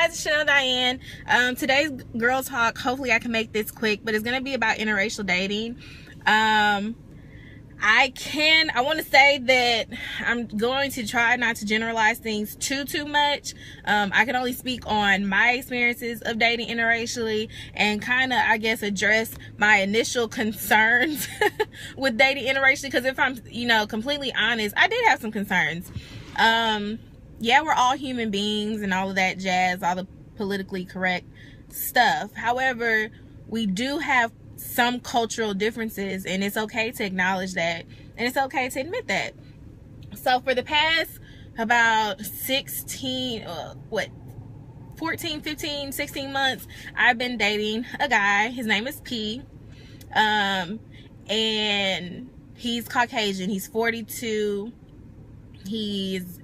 guys, it's Chanel Diane. Today's girl talk, hopefully I can make this quick, but it's going to be about interracial dating. I want to say that I'm going to try not to generalize things too much. I can only speak on my experiences of dating interracially and kind of, I guess, address my initial concerns with dating interracially, because if I'm, completely honest, I did have some concerns. Yeah, we're all human beings and all of that jazz, all the politically correct stuff. However, we do have some cultural differences, and it's okay to acknowledge that, and it's okay to admit that. So for the past about 16 months, I've been dating a guy. His name is P, and he's Caucasian. He's 42. He's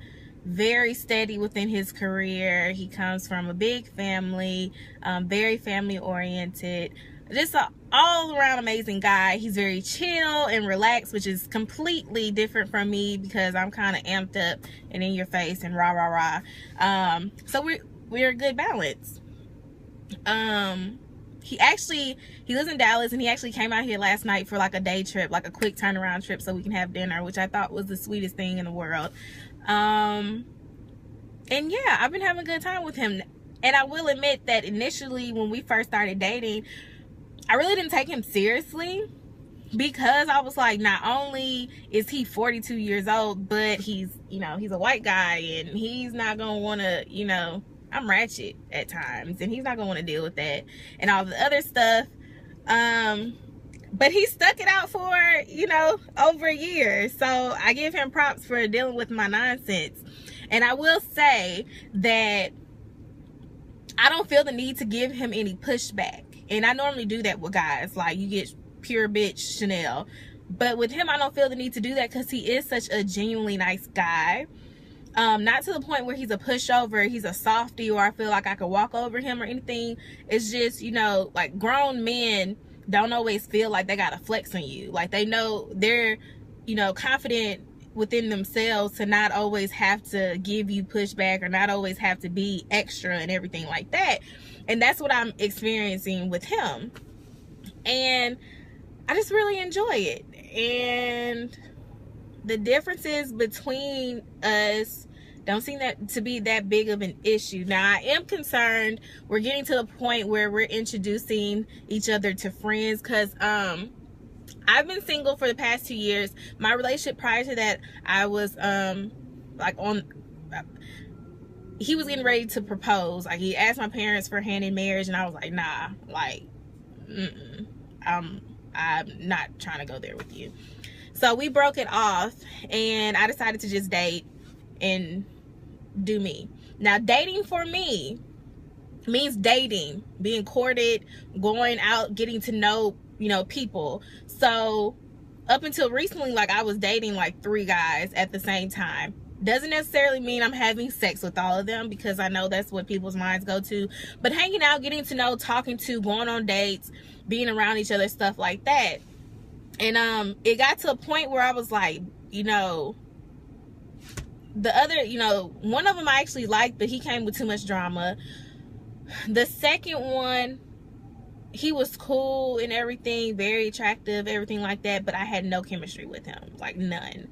very steady within his career. He comes from a big family, very family oriented, just an all-around amazing guy. He's very chill and relaxed, which is completely different from me because I'm kind of amped up and in your face and rah. So we're a good balance. He lives in Dallas, and he actually came out here last night for like a day trip, like a quick turnaround trip so we can have dinner, which I thought was the sweetest thing in the world. And yeah, I've been having a good time with him. And I will admit that initially when we first started dating, I really didn't take him seriously, because I was like, not only is he 42 years old, but he's a white guy, and he's not gonna want to, I'm ratchet at times, and he's not gonna want to deal with that and all the other stuff. But he stuck it out for, over a year. So I give him props for dealing with my nonsense. And I will say that I don't feel the need to give him any pushback. And I normally do that with guys. Like, you get pure bitch Chanel. But with him, I don't feel the need to do that, because he is such a genuinely nice guy. Not to the point where he's a pushover, he's a softie, or I feel like I could walk over him or anything. It's just, like, grown men don't always feel like they gotta flex on you. Like, they know they're, confident within themselves to not always have to give you pushback, or not always have to be extra and everything like that. And that's what I'm experiencing with him. And I just really enjoy it. And the differences between us don't seem to be that big of an issue. Now, I am concerned we're getting to the point where we're introducing each other to friends, because I've been single for the past 2 years. My relationship prior to that, I was he was getting ready to propose. Like, he asked my parents for hand in marriage, and I was like, nah, like, I'm not trying to go there with you. So we broke it off, and I decided to just date and do me. Now, dating for me means dating, being courted, going out, getting to know, people. So up until recently, like, I was dating like 3 guys at the same time. Doesn't necessarily mean I'm having sex with all of them, because I know that's what people's minds go to. But hanging out, getting to know, talking to, going on dates, being around each other, stuff like that. And it got to a point where I was like, the other, one of them I actually liked, but he came with too much drama. The second one, he was cool and everything, very attractive, everything like that, but I had no chemistry with him, like none.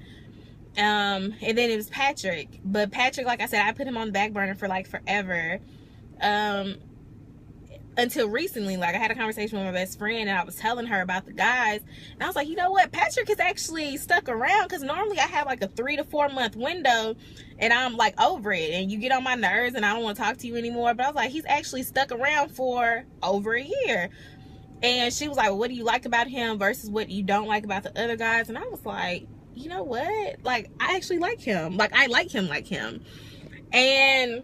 And then it was Patrick. But Patrick, like I said, I put him on the back burner for like forever. Until recently, like, I had a conversation with my best friend, and I was telling her about the guys, and I was like, you know what, Patrick has actually stuck around, because normally I have like a 3 to 4 month window, and I'm like over it, and you get on my nerves, and I don't want to talk to you anymore. But I was like, he's actually stuck around for over a year. And she was like, well, what do you like about him versus what you don't like about the other guys? And I was like, you know what, like, I actually like him. Like, I like him. And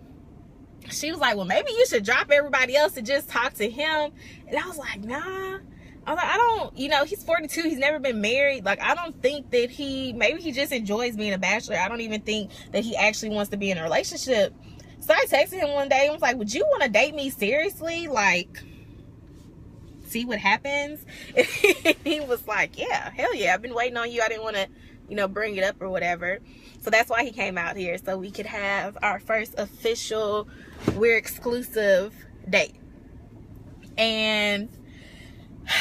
she was like, well, maybe you should drop everybody else and just talk to him. And I was like, nah. I was like, I don't, he's 42. He's never been married. Like, I don't think that maybe he just enjoys being a bachelor. I don't even think that he actually wants to be in a relationship. So I texted him one day and was like, would you want to date me seriously? Like, see what happens? And he was like, yeah, hell yeah. I've been waiting on you. I didn't want to you know, bring it up or whatever. So that's why he came out here, so we could have our first official, we're exclusive date. And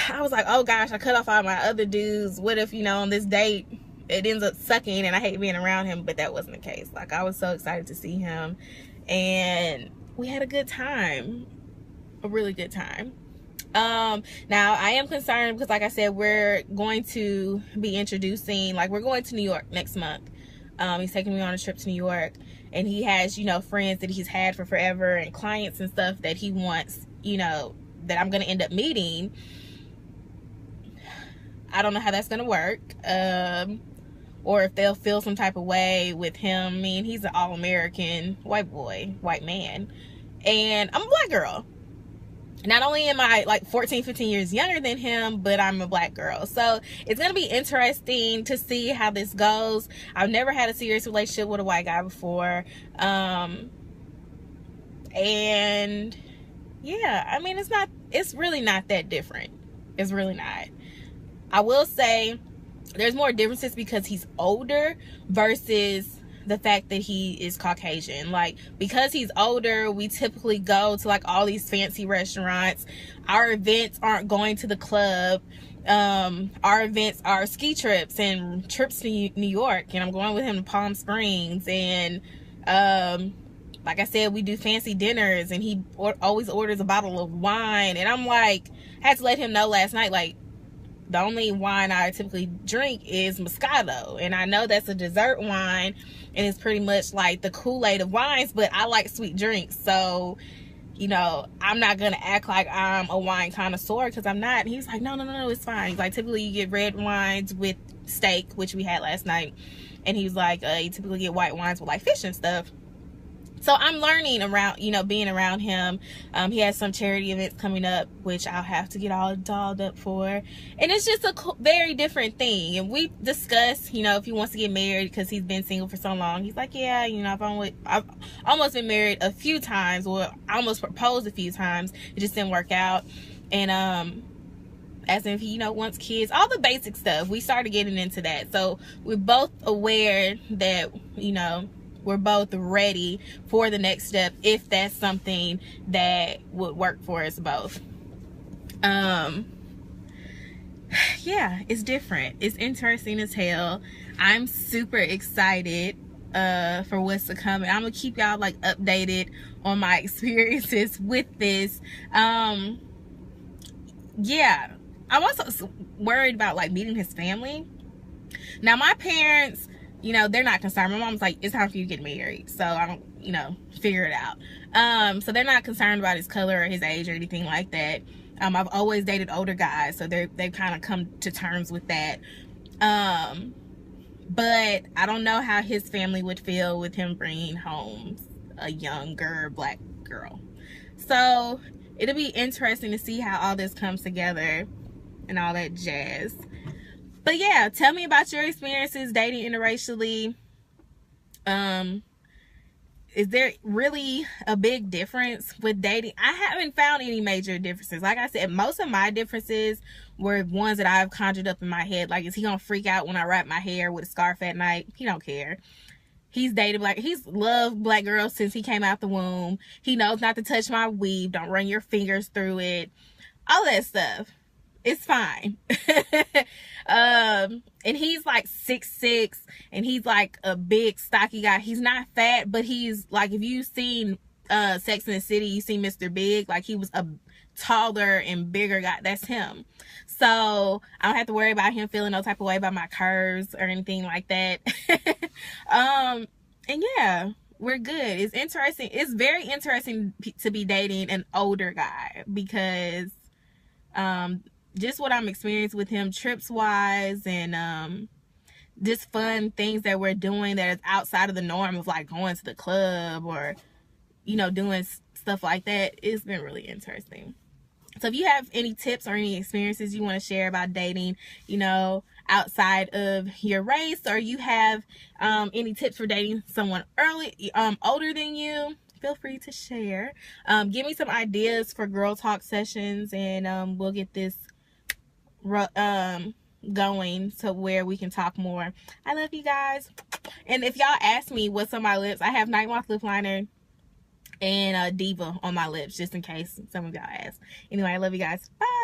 I was like, oh gosh, I cut off all my other dudes. What if, you know, on this date it ends up sucking and I hate being around him? But that wasn't the case. Like, I was so excited to see him, and we had a good time, a really good time. Now I am concerned because, like I said, we're going to be introducing, like, we're going to New York next month. He's taking me on a trip to New York, and he has, you know, friends that he's had for forever and clients and stuff that he wants, you know, that I'm going to end up meeting. I don't know how that's going to work. Or if they'll feel some type of way with him. I mean, he's an all-American white boy, white man, and I'm a black girl. Not only am I like 14, 15 years younger than him, but I'm a black girl. So it's going to be interesting to see how this goes. I've never had a serious relationship with a white guy before. And yeah, I mean, it's really not that different. It's really not. I will say there's more differences because he's older versus the fact that he is Caucasian. Like, because he's older, we typically go to like all these fancy restaurants. Our events aren't going to the club. Our events are ski trips and trips to New York, and I'm going with him to Palm Springs. And like I said, we do fancy dinners, and he always orders a bottle of wine. And I'm like, I had to let him know last night, like, the only wine I typically drink is Moscato, and I know that's a dessert wine, and it's pretty much like the Kool-Aid of wines, but I like sweet drinks. So, you know, I'm not gonna act like I'm a wine connoisseur, because I'm not. And he's like, no, it's fine. He's like, typically you get red wines with steak, which we had last night, and he's like, you typically get white wines with like fish and stuff. So I'm learning around, you know, being around him. He has some charity events coming up, which I'll have to get all dolled up for. And it's just a very different thing. And we discussed, you know, if he wants to get married because he's been single for so long. He's like, yeah, you know, I've almost been married a few times, or I almost proposed a few times. It just didn't work out. And as if he, you know, wants kids, all the basic stuff. We started getting into that. So we're both aware that, you know, we're both ready for the next step if that's something that would work for us both. Yeah, it's different. It's interesting as hell. I'm super excited for what's to come, and I'm gonna keep y'all like updated on my experiences with this. Yeah, I'm also worried about like meeting his family. Now, my parents, you know, they're not concerned. My mom's like, it's time for you to get married, so I don't, you know, figure it out. So they're not concerned about his color or his age or anything like that. I've always dated older guys, so they've kind of come to terms with that. But I don't know how his family would feel with him bringing home a younger black girl. So it'll be interesting to see how all this comes together and all that jazz. But yeah, tell me about your experiences dating interracially. Is there really a big difference with dating? I haven't found any major differences. Like I said, most of my differences were ones that I've conjured up in my head. Like, is he gonna freak out when I wrap my hair with a scarf at night? He don't care. He's dated black. He's loved black girls since he came out the womb. He knows not to touch my weave. Don't run your fingers through it. All that stuff. It's fine. And he's like 6'6", and he's like a big stocky guy. He's not fat, but he's like, if you've seen Sex and the City, you see Mr. Big, like he was a taller and bigger guy. That's him. So I don't have to worry about him feeling no type of way about my curves or anything like that. And yeah, we're good. It's interesting. It's very interesting to be dating an older guy, because just what I'm experiencing with him, trips wise, and just fun things that we're doing that is outside of the norm of like going to the club or, you know, doing stuff like that. It's been really interesting. So if you have any tips or any experiences you want to share about dating, you know, outside of your race, or you have any tips for dating someone older than you, feel free to share. Give me some ideas for girl talk sessions, and we'll get this going to where we can talk more. I love you guys. And if y'all ask me what's on my lips, I have Night Moth lip liner and Diva on my lips, just in case some of y'all ask. Anyway, I love you guys. Bye.